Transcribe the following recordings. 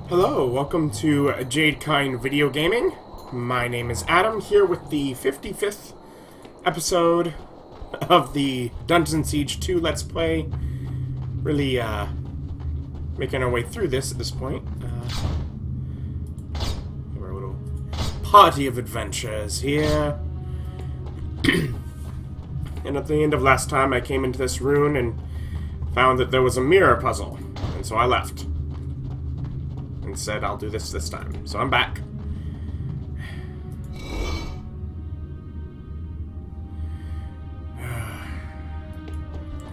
Hello, welcome to Jade Kind Video Gaming. My name is Adam, here with the 55th episode of the Dungeon Siege 2 Let's Play. Really, making our way through this at this point. Our little party of adventures here. And at the end of last time, I came into this rune and found that there was a mirror puzzle, and so I left. And said I'll do this time. So I'm back.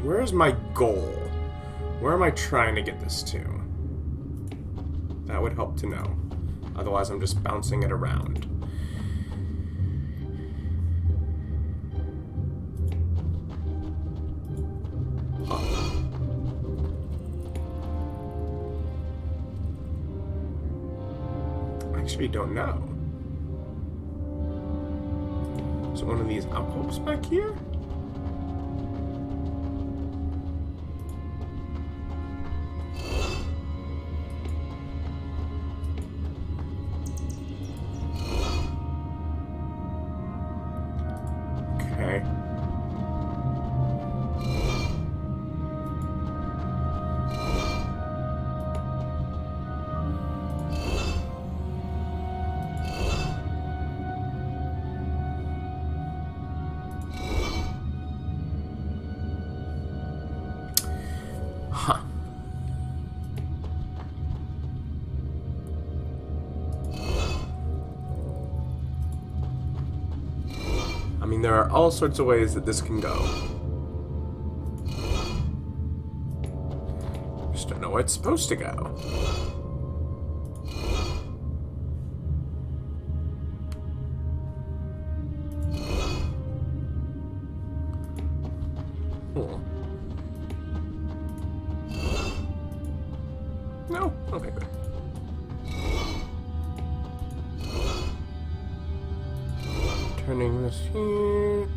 Where's my goal? Where am I trying to get this to? That would help to know. Otherwise I'm just bouncing it around. Actually don't know. Is it one of these outposts back here? Okay. Huh. I mean, there are all sorts of ways that this can go. Just don't know where it's supposed to go. No? Okay, good. Turning this here.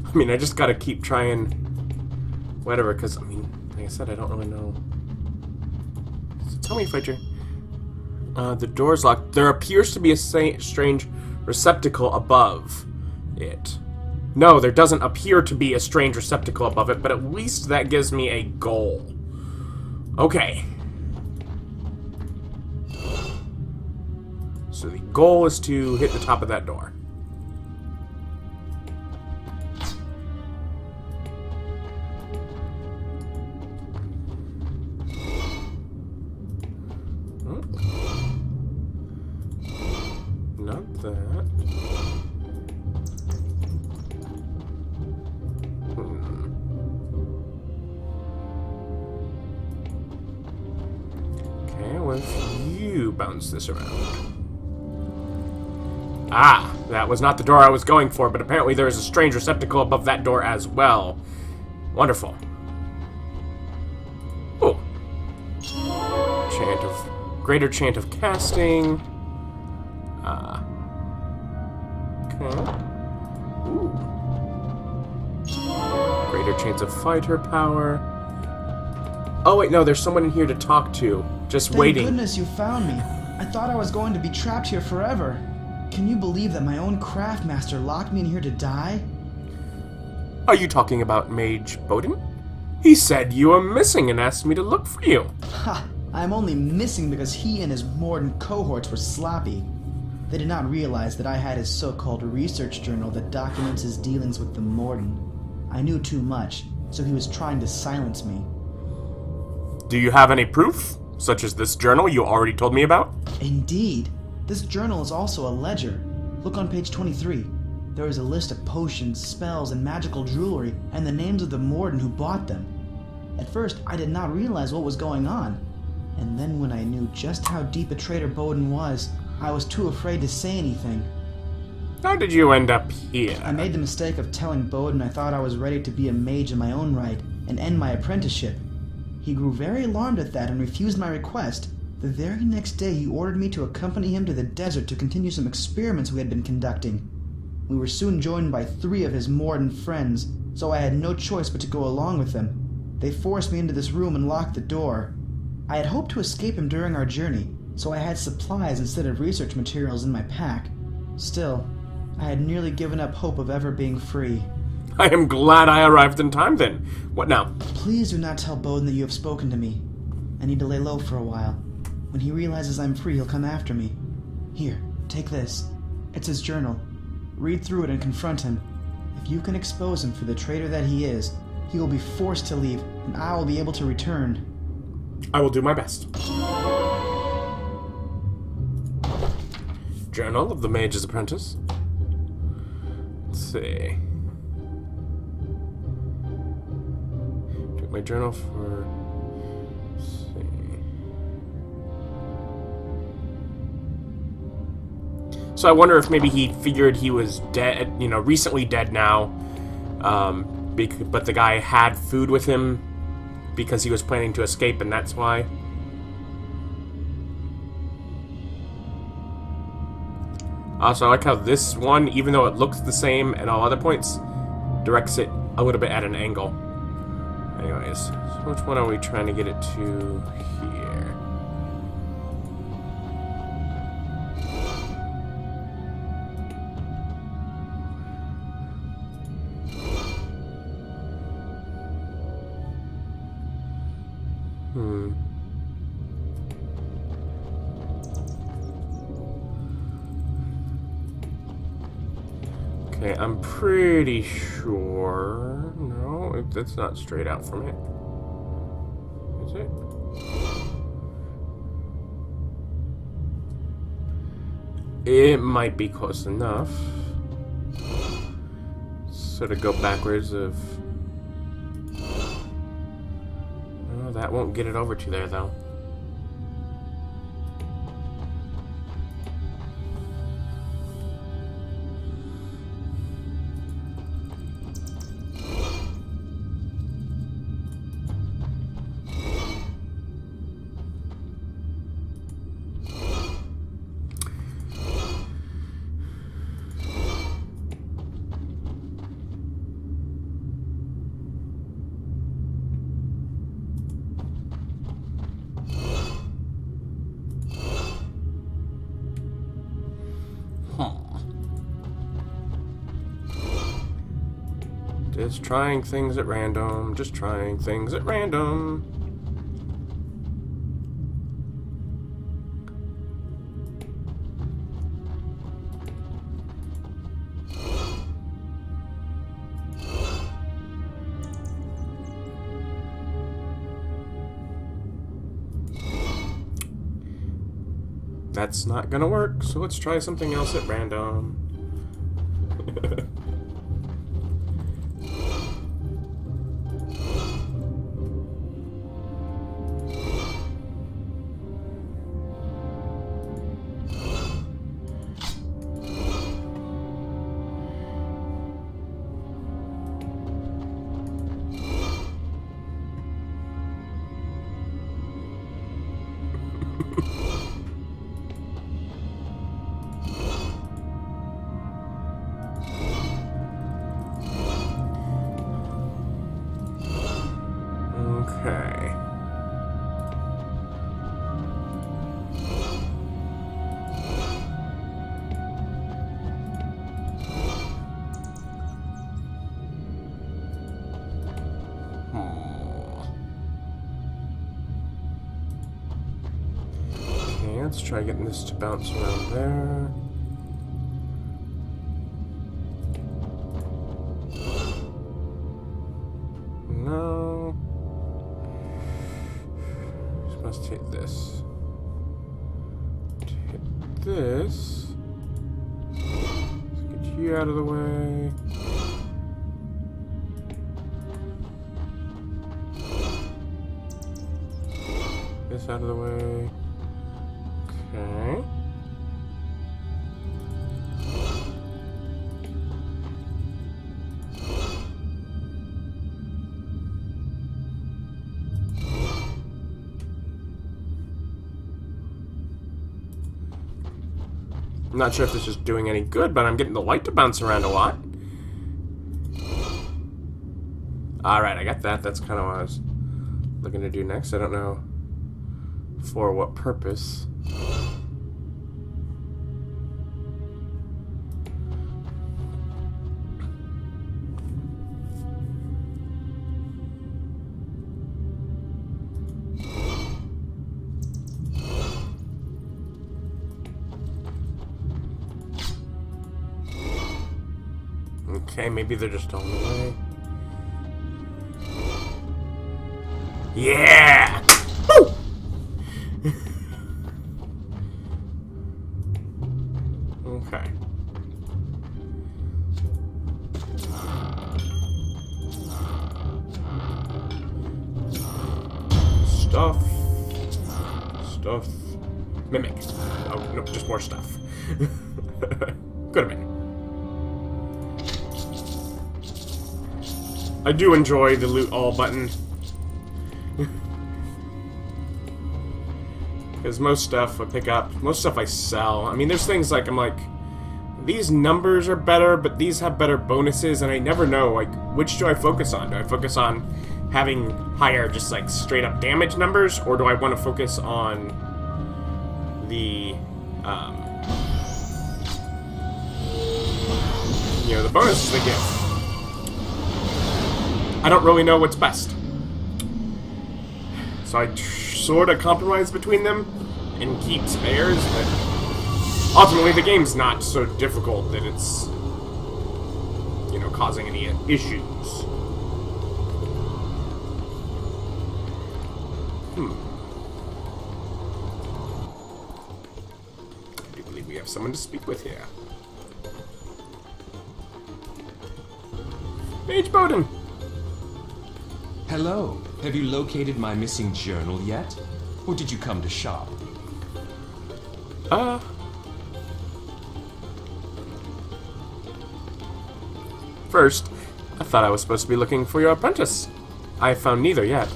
I mean, I just gotta keep trying whatever, because, I mean, like I said, I don't really know. So tell me if I the door's locked. There appears to be a strange receptacle above it. No, there doesn't appear to be a strange receptacle above it, but at least that gives me a goal. Okay. So the goal is to hit the top of that door. Not that. Okay, what if you bounce this around? Ah, that was not the door I was going for, but apparently there is a strange receptacle above that door as well. Wonderful. Oh. Greater chant of casting. Okay. Ooh. Greater chance of fighter power. Oh wait, no, there's someone in here to talk to. Just waiting. Thank goodness you found me. I thought I was going to be trapped here forever. Can you believe that my own craft master locked me in here to die? Are you talking about Mage Bowden? He said you were missing and asked me to look for you. Ha! I'm only missing because he and his Morden cohorts were sloppy. They did not realize that I had his so-called research journal that documents his dealings with the Morden. I knew too much, so he was trying to silence me. Do you have any proof? Such as this journal you already told me about? Indeed. This journal is also a ledger. Look on page 23. There is a list of potions, spells, and magical jewelry, and the names of the Morden who bought them. At first, I did not realize what was going on. And then when I knew just how deep a traitor Bowden was, I was too afraid to say anything. How did you end up here? I made the mistake of telling Bowden I thought I was ready to be a mage in my own right and end my apprenticeship. He grew very alarmed at that and refused my request. The very next day, he ordered me to accompany him to the desert to continue some experiments we had been conducting. We were soon joined by 3 of his Morden friends, so I had no choice but to go along with them. They forced me into this room and locked the door. I had hoped to escape him during our journey, so I had supplies instead of research materials in my pack. Still, I had nearly given up hope of ever being free. I am glad I arrived in time then. What now? Please do not tell Bowden that you have spoken to me. I need to lay low for a while. When he realizes I'm free, he'll come after me. Here, take this. It's his journal. Read through it and confront him. If you can expose him for the traitor that he is, he will be forced to leave, and I will be able to return. I will do my best. Journal of the Mage's Apprentice. Let's see. Check my journal for... Let's see. So I wonder if maybe he figured he was dead, you know, recently dead now. But the guy had food with him because he was planning to escape, and that's why. Also, I like how this one, even though it looks the same at all other points, directs it a little bit at an angle. Anyways, so which one are we trying to get it to here? Okay, I'm pretty sure... No, that's not straight out from it. Is it? It might be close enough. Sort of go backwards of... No, that won't get it over to there, though. Just trying things at random. Just trying things at random. That's not gonna work, so let's try something else at random. Okay. Okay, let's try getting this to bounce around there. No. Let's take this. Hit this. Let's get you out of the way. This out of the way. Okay. I'm not sure if this is doing any good, but I'm getting the light to bounce around a lot. Alright, I got that. That's kind of what I was looking to do next. I don't know for what purpose. Okay, maybe they're just on the way. Yeah! Woo! Okay. Stuff. Stuff. Mimic. Oh, no, just more stuff. Could have been. I do enjoy the loot all button. Because most stuff I pick up, most stuff I sell. I mean, there's things like, I'm like, these numbers are better, but these have better bonuses, and I never know, like, which do I focus on? Do I focus on having higher, just like, straight up damage numbers, or do I want to focus on the, you know, the bonuses they give? I don't really know what's best. So I sort of compromise between them and keep spares, but ultimately the game's not so difficult that it's, you know, causing any issues. I do believe we have someone to speak with here. Mage Bowden! Hello. Have you located my missing journal yet? Or did you come to shop? First, I thought I was supposed to be looking for your apprentice. I found neither yet.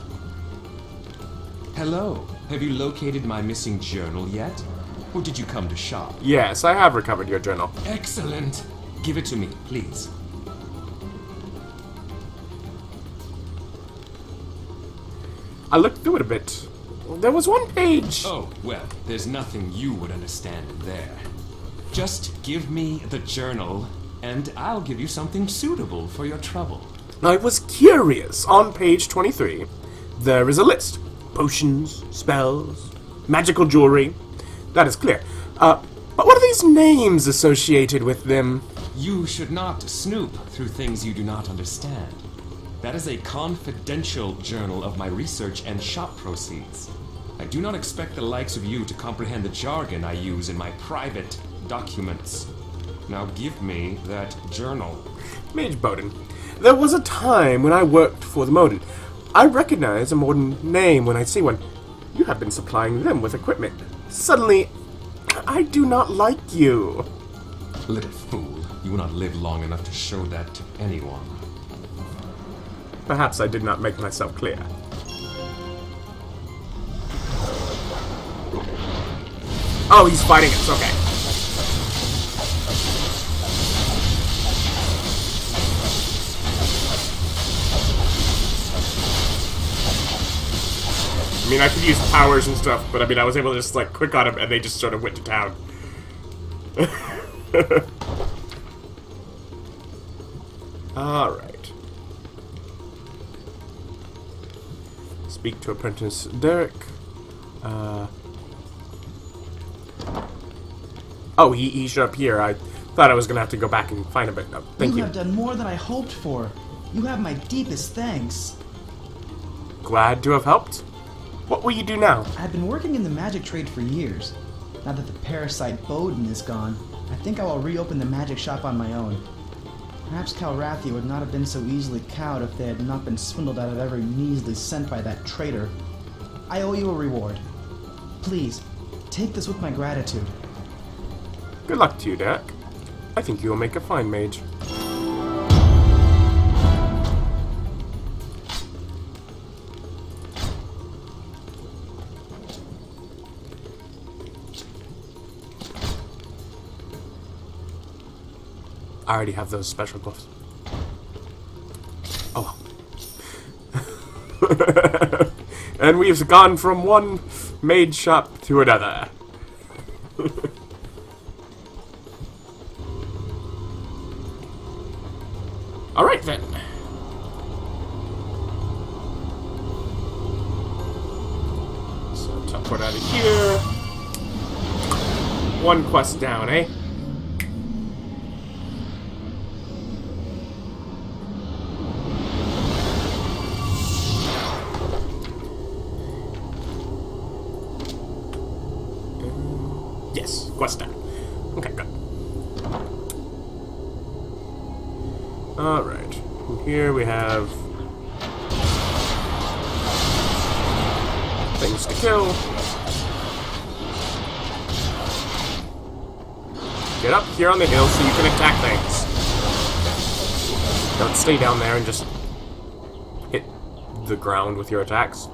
Hello. Have you located my missing journal yet? Or did you come to shop? Yes, I have recovered your journal. Excellent. Give it to me, please. I looked through it a bit. There was one page. Oh, well, there's nothing you would understand there. Just give me the journal, and I'll give you something suitable for your trouble. I was curious. On page 23, there is a list. Potions, spells, magical jewelry. That is clear. But what are these names associated with them? You should not snoop through things you do not understand. That is a confidential journal of my research and shop proceeds. I do not expect the likes of you to comprehend the jargon I use in my private documents. Now give me that journal. Mage Bowden, there was a time when I worked for the Moden. I recognize a Moden name when I see one. You have been supplying them with equipment. Suddenly, I do not like you. Little fool, you will not live long enough to show that to anyone. Perhaps I did not make myself clear. Oh, he's fighting us, okay. I mean, I could use powers and stuff, but I mean, I was able to just, like, click on them and they just sort of went to town. Alright. Speak to Apprentice Derek. Oh, he showed up here. I thought I was gonna have to go back and find him, but no, thank you. You have done more than I hoped for. You have my deepest thanks. Glad to have helped. What will you do now? I've been working in the magic trade for years. Now that the parasite Bowden is gone, I think I will reopen the magic shop on my own. Perhaps Calrathia would not have been so easily cowed if they had not been swindled out of every measly cent by that traitor. I owe you a reward. Please, take this with my gratitude. Good luck to you, Derek. I think you will make a fine mage. I already have those special gloves. Oh. And we've gone from one maid shop to another. Alright then. So teleport out of here. One quest down, eh? Yes, quest done. Okay, good. Alright. Here we have things to kill. Get up here on the hill so you can attack things. Don't stay down there and just hit the ground with your attacks.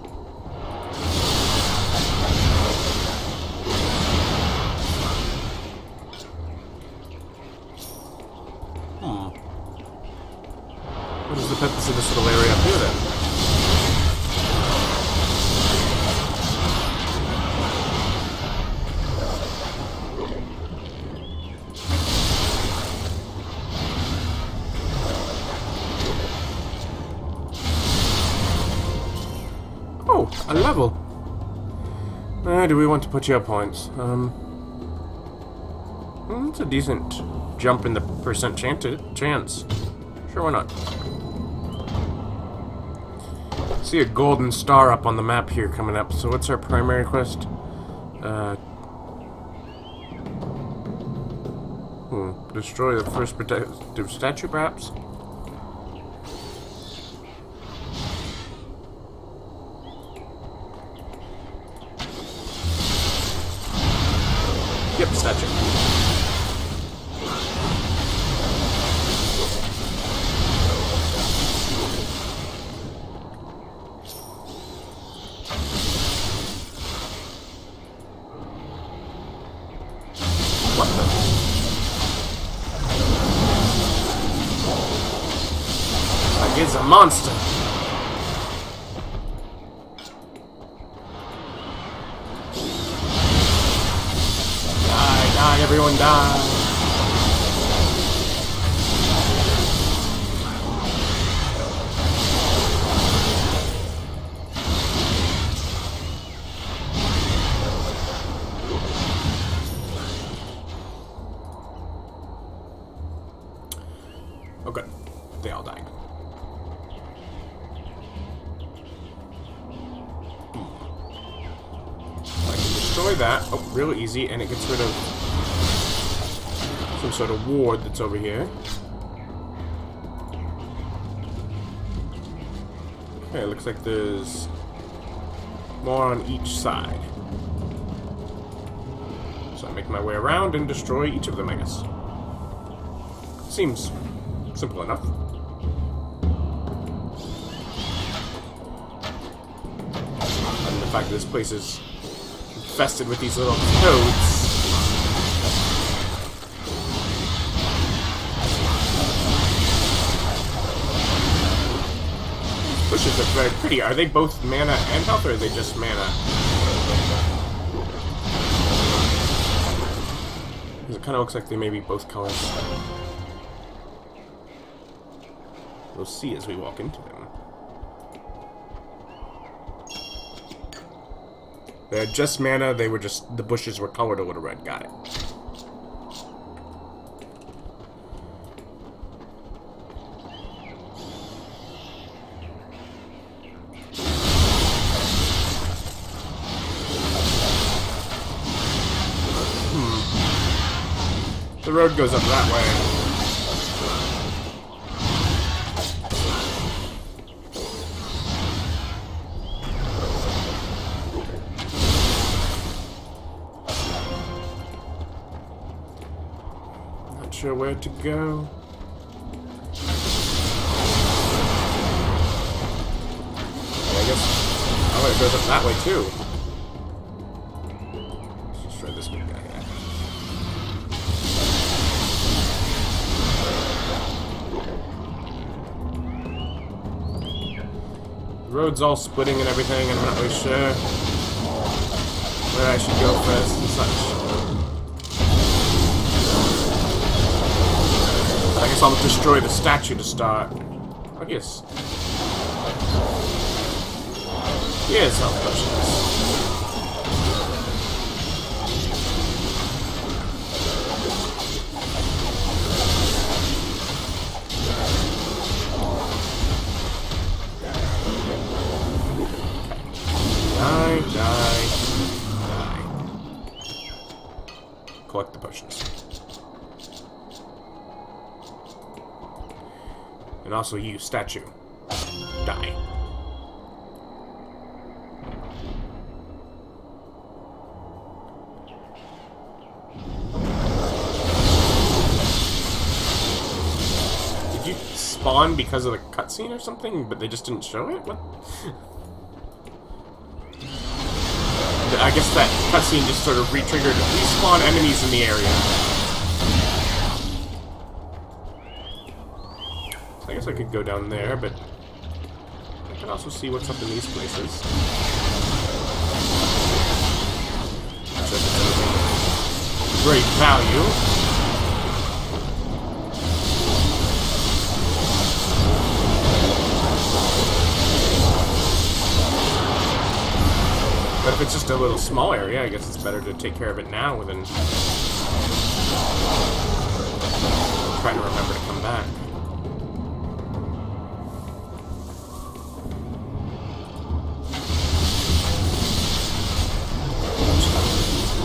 What is the purpose of this little area up here then? Oh, a level. Do we want to put you up points? It's a decent jump in the percent chance. Sure, why not? See a golden star up on the map here coming up. So what's our primary quest? Destroy the first protective statue, perhaps? Yep, statue. What the? Like it's a monster. Die, die, everyone die. Okay, they all died. I can destroy that. Oh, real easy, and it gets rid of some sort of ward that's over here. Okay, looks like there's more on each side. So I make my way around and destroy each of them, I guess. Seems simple enough. And the fact that this place is infested with these little toads. Bushes are very pretty. Are they both mana and health, or are they just mana? Because it kind of looks like they may be both colors. We'll see as we walk into them. They're just mana, they were just, the bushes were colored a little red. Got it. The road goes up that way. Not sure where to go. I guess. Oh, it goes up that way too. Let's destroy this big guy here. The road's all splitting and everything, and I'm not really sure where I should go first and such. I guess I'll destroy the statue to start. Oh, yes. Here's health potions. Die. Collect the potions. And also you, statue. Die. Did you spawn because of the cutscene or something, but they just didn't show it? What? I guess that cutscene just sort of re-triggered. Respawn enemies in the area. So I guess I could go down there, but I can also see what's up in these places. Not sure if it's anything great value. But if it's just a little small area, I guess it's better to take care of it now than trying to remember to come back.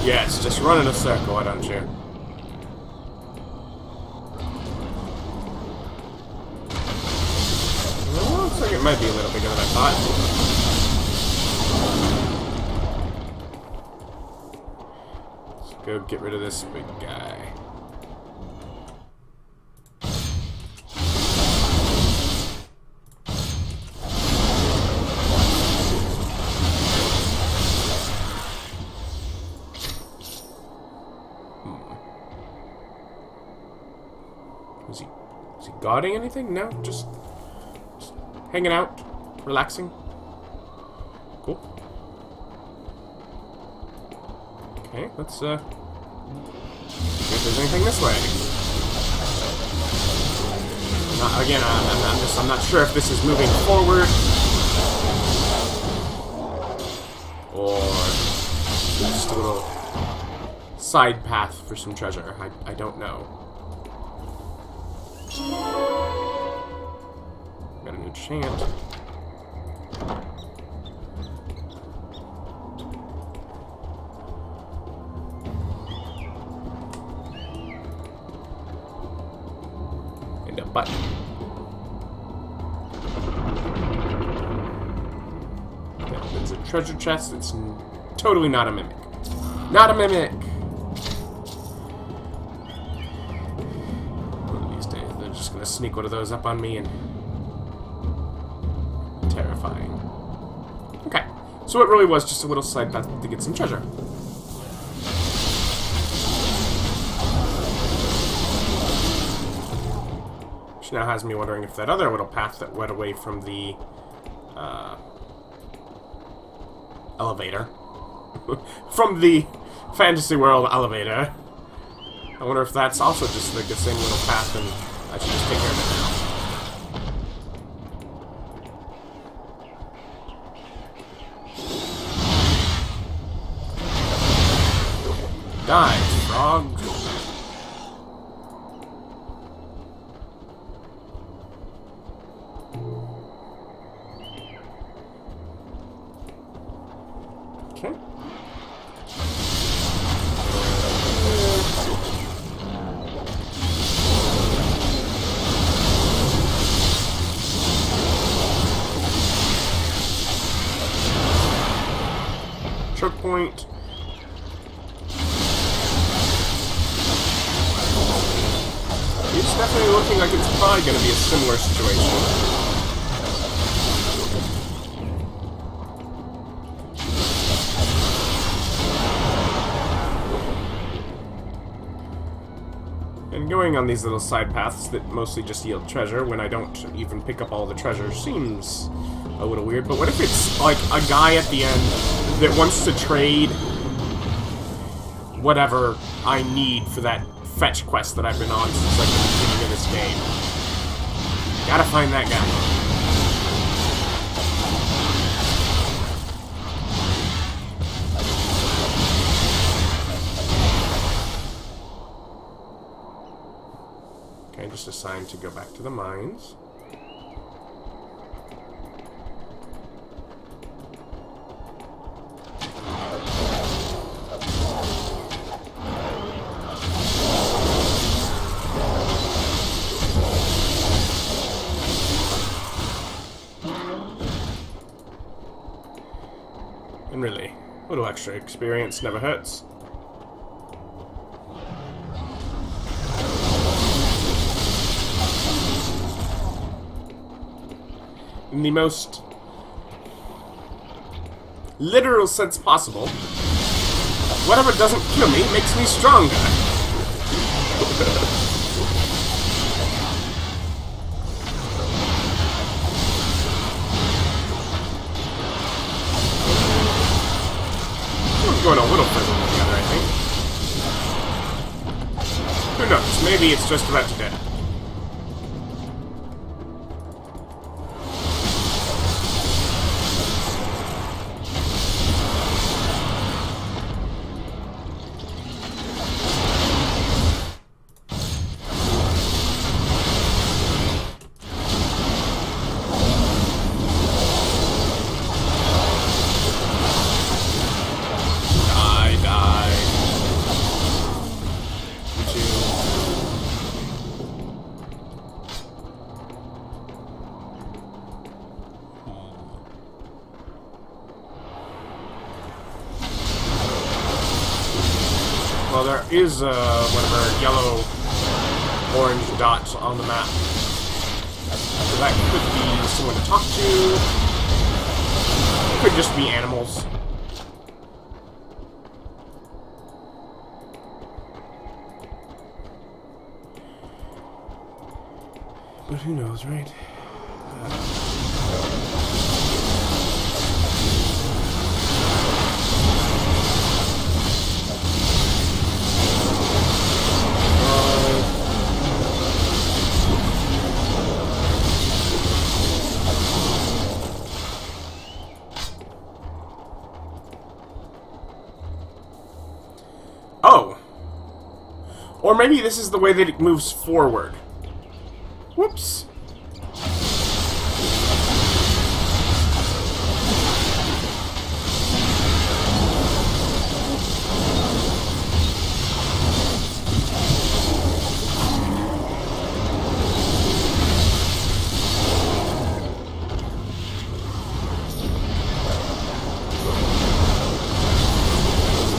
Yes, just run in a circle, why don't you? Well, looks like it might be a little bigger than I thought. Go get rid of this big guy. Is he guarding anything? No, just hanging out, relaxing. Cool. Okay, let's see if there's anything this way. Again, I'm not sure if this is moving forward or just a little side path for some treasure. I don't know. Got a new chant. Button. That opens a treasure chest. It's totally not a mimic. Not a mimic! One of these days, they're just gonna sneak one of those up on me and... terrifying. Okay, so it really was just a little side path to get some treasure. Which now has me wondering if that other little path that went away from the elevator, from the fantasy world elevator, I wonder if that's also just like the same little path and I should just take care of it now. Die, frog. Okay. Choke point. It's definitely looking like it's probably going to be a similar situation. And going on these little side paths that mostly just yield treasure when I don't even pick up all the treasure seems a little weird. But what if it's like a guy at the end that wants to trade whatever I need for that fetch quest that I've been on since like the beginning of this game? Gotta find that guy. Okay, just assigned to go back to the mines. And really, a little extra experience never hurts. In the most literal sense possible, whatever doesn't kill me makes me stronger. We're going a little further than the other, I think. Who knows? Maybe it's just about to dead. Well, there is whatever yellow, orange dots on the map. So that could be someone to talk to. It could just be animals. But who knows, right? Oh! Or maybe this is the way that it moves forward. Whoops.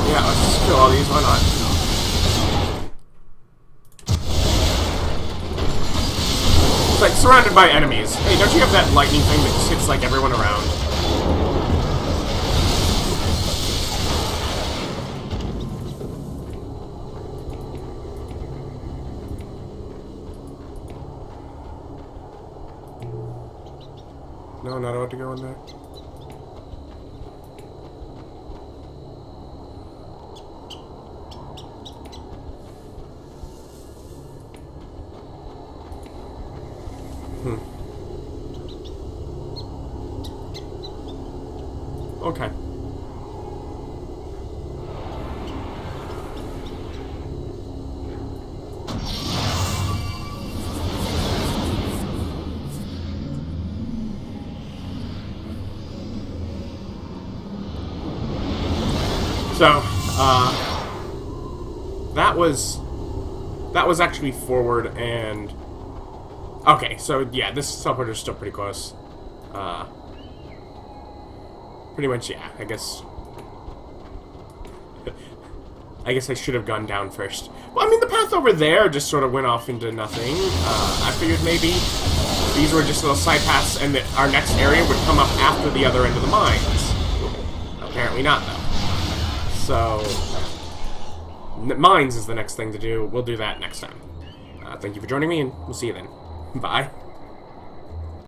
Yeah, let's just kill all these, why not? It's like surrounded by enemies. Hey, don't you have that lightning thing that just hits like everyone around? No, not about to go in there. Okay. So, that was actually forward and... Okay, so yeah, this teleporter's still pretty close. Pretty much, yeah, I guess I should have gone down first. Well, I mean, the path over there just sort of went off into nothing. I figured maybe these were just little side paths and that our next area would come up after the other end of the mines. Apparently not, though. So, mines is the next thing to do. We'll do that next time. Thank you for joining me, and we'll see you then. Bye.